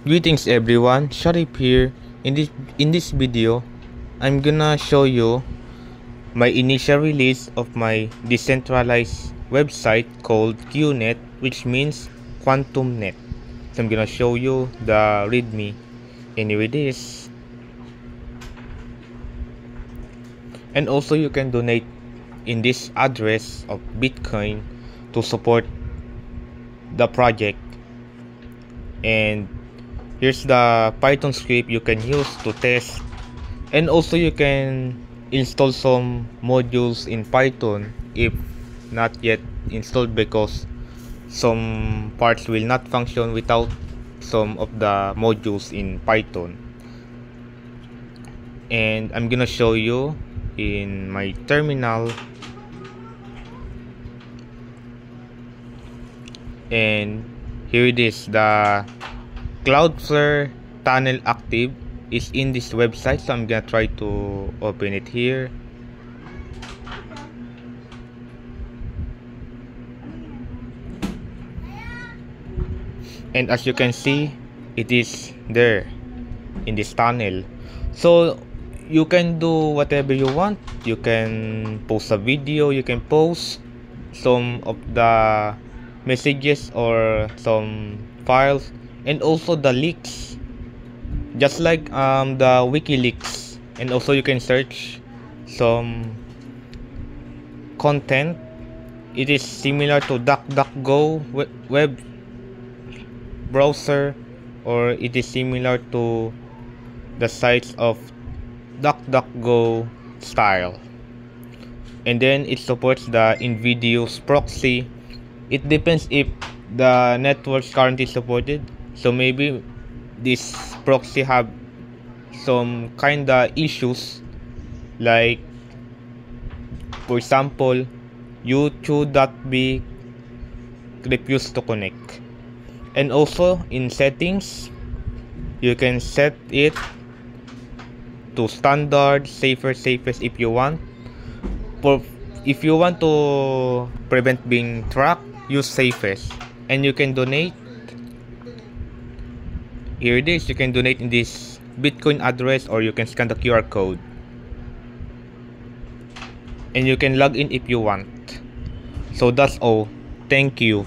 Greetings everyone, Sharif here. In this video, I'm gonna show you my initial release of my decentralized website called QNet, which means Quantum Net. So I'm gonna show you the README. Anyway, this, and also you can donate in this address of Bitcoin to support the project. And here's the Python script you can use to test, and also you can install some modules in Python if not yet installed, because some parts will not function without some of the modules in Python. And I'm gonna show you in my terminal, and here it is. The Cloudflare tunnel active is in this website, so I'm gonna try to open it here. And as you can see, it is there in this tunnel. So you can do whatever you want. You can post a video, you can post some of the messages or some files, and also the leaks, just like the WikiLeaks. And also you can search some content. It is similar to DuckDuckGo web browser, or it is similar to the sites of DuckDuckGo style. And then it supports the invidious proxy. It depends if the network's currently supported. So maybe this proxy have some kinda issues, like for example u2.b refused to connect. And also in settings, you can set it to standard, safest if you want. If you want to prevent being tracked, use safest. And you can donate. Here it is. You can donate in this Bitcoin address, or you can scan the QR code. And you can log in if you want. So that's all. Thank you.